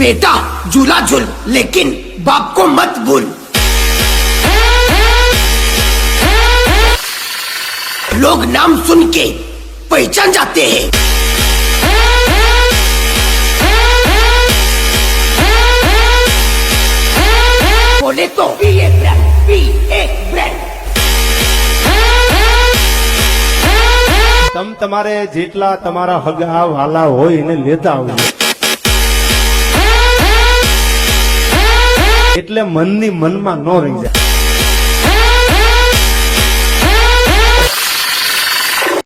बेटा झूला झूल लेकिन बाप को मत भूल। लोग नाम सुन के पहचान जाते हैं। बोले तो बी ए ब्रांड। તમ તમારે જેટલા તમારા હગા વાલા હોય એને લેતા આવજો, એટલે મનની મનમાં ન રહી જાય।